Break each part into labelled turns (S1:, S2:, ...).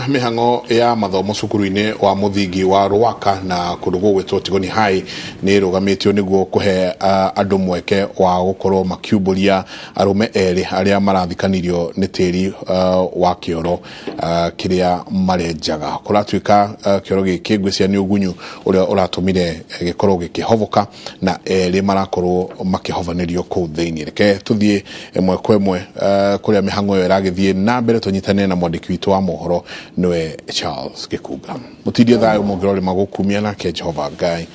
S1: Mihang'o ya mathomo cukuru-ini wa muthingi wa Rwaka na kundu gwitwo Tigoni High ni rugamitio niguo kuhe andu mweke wa gukorwo makiumburia arume eri aria marathikanirio ni tiiri wa kioro kiria marenjaga kuratuika kioro giki ngwisia ni ugunyu uria uratumire gikorwo gikihovoka na eri marakorwo makihovanerio ku thiini. Reke tuthie emwe kwa emwe kuria Mihang'o yo iragithie na mbere tunyitane na mwandiki witu wa mohoro noe Charles Gikuga mutirie thayo mugirori magukumia na ke Jehova Ngai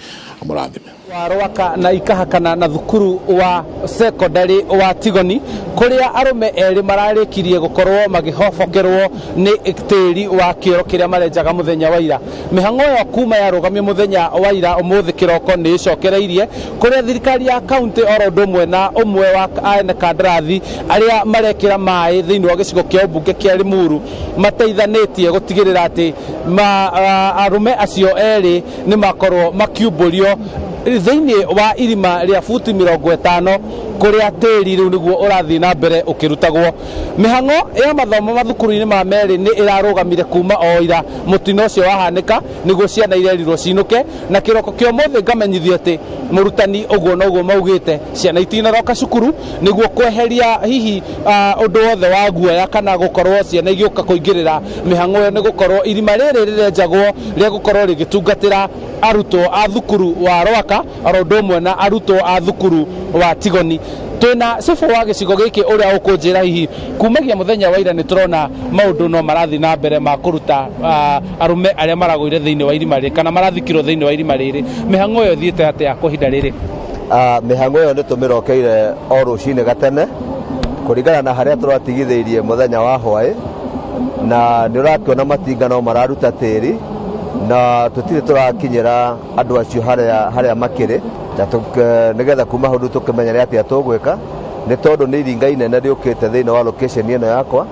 S1: amurathime
S2: wa Rwaka na ikahakana na thukuru wa secondary wa Tigoni kuria arume eri mararikirie gukorwo magihofokerwo ni tiiri wa kioro kiria marenjaga muthenya wa ira. Mihang'o yo kuma ya rugamia muthenya wa ira umuthi kiroko ni icokereirie kuria thirikari ya county oro ndumwe na umwe wa aene kandarathi aria marekira mai thiini wa gicigo kia ubunge kia Limuru mateithanitie gutigirira ati arume acio eri ni makorwo makiumburio thiini wa irima ria futi 50 kuria tiiri riu niguo urathi na mbere ukirutagwo. Mihang'o ya mathomo mathukuru-ini ma meri ni irarugamire kuma o ira mutino ucio wahanika niguo ciana irerirwo cinuke na kiroko kio mothe ngamenyithio ati murutani uguo no guo maugite ciana itinaroka cukuru niguo kweheria hihi undu wothe wa guoya kana gukorwo ciana igioka kuingirira Mihang'o yo ni gukorwo irima riri rirenjagwo ria gukorwo rigitungatira arutwo a thukuru wa Rwaka oro ndumwe na arutwo a thukuru wa Tigoni. Twina sifu wa gicigo giki uria ukunjira hihi kumagia muthenya wa ira ni turona maundu no marathi na mbere ma kuruta arume aria maragoire thiini wa irima riri kana marathikirwo thiini wa irima riri. Mihang'o yo thiete atia kwa hinda riri?
S3: Mihang'o yo ni tumirokeire o rucini gatene kuringana na haria turatigithirie muthenya wa hwai na ni urakiona matinga no mararuta tiiri na tutire turakinyira andu acio haria makiri na nigetha kuma hundu tukimenya atia tugwika ni tondu ni iringa inene riukite thiini wa location ino yakwa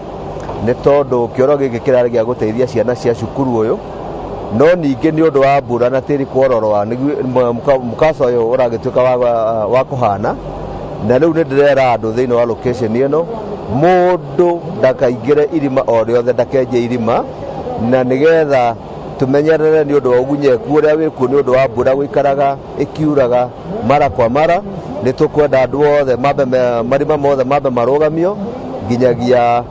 S3: ni tondu kioro giki kirari gia guteithia ciana cia cukuru uyu no ningi ni undu wa mbura na tiri kwororwa mukasa uyu uragituika wa kuhana na riu ni ndirera andu thiini wa location ino mundu ndakaingire irima o riothe ndakenje irima na nigetha tumenyerere ni undu wa ugunyeku uria wiku ni undu wa mbura guikaraga ikiuraga mara kwa mara ni tukwenda andu othe marima mothe mambe marugamio nginyagia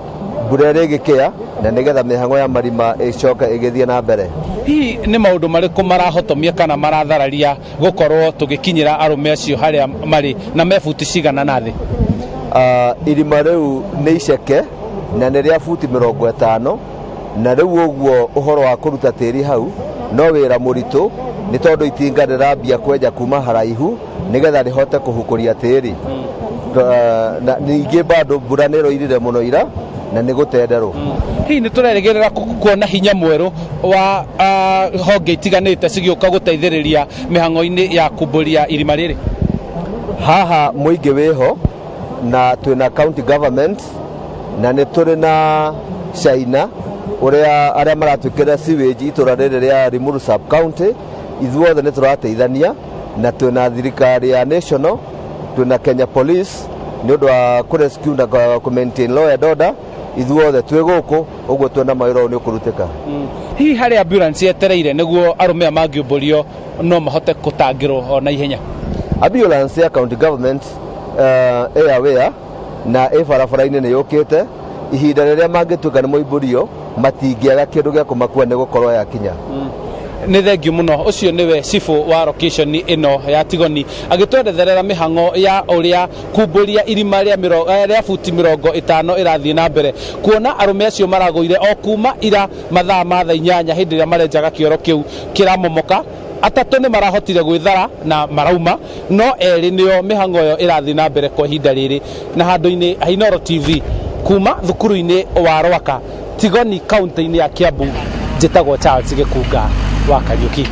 S3: mbura iri gikia na nigetha Mihang'o ya marima icoke igithie na mbere.
S2: Hihi ni maundu mariku marahotomia kana marathararia gukorwo tugikinyira arume acio haria mari na mefuti cigana na thi?
S3: Irima riu ni iceke na ni ria futi 50 na riu uguo uhoro wa kuruta tiiri hau no wira muritu ni tondu itinga rirambia kwenja kuma haraihu nigetha rihote kuhukuria tiiri na ningi bado mbura ni roirire muno ira na ni gutenderwo.
S2: Hihi ni tureregerera kuona hinya mweru wa honge itiganite cigioka guteithiriria Mihang'o-ini ya kumburia irima riri?
S3: Haha muingi wiho na twina county government na ni turi na China uria aria maratwikira sewage itura riri ria Limuru sub county ithuothe ni turateithania na twina thirikari ya national twina Kenya police ni undu wa kurescue na ku maintain law and order ithuothe twi guku uguo twina mawira ni ukurutika.
S2: Hihi hari ambulance yetereire niguo arume mangiumburio no mahote kutangirwo na ihenya?
S3: Ambulance ya county government aware na barabara-ini ni yukite ihinda riria mangituka ni moimburio matingiaga kindu gia kumakua ni gukorwo yakinya.
S2: Ni thengiu muno. Ucio niwe sifu wa location ino ya Tigoni agitweretherera Mihang'o ya uria kumburia irima ria futi 50 irathie na mbere kuona arume acio maragoire o kuma ira mathaa ma thaa 8 hindi ria marenjaga kioro kiu kiramomoka. Atatu ni marahotire gwithara na marauma no eri nio Mihang'o yo irathi na mbere kwa hinda riri. Na handu-ini Ainoro TV kuma thukuru-ini wa Rwaka Tigoni county-ini ya Kiambu njitagwo Charles Gikuga wa Kariuki.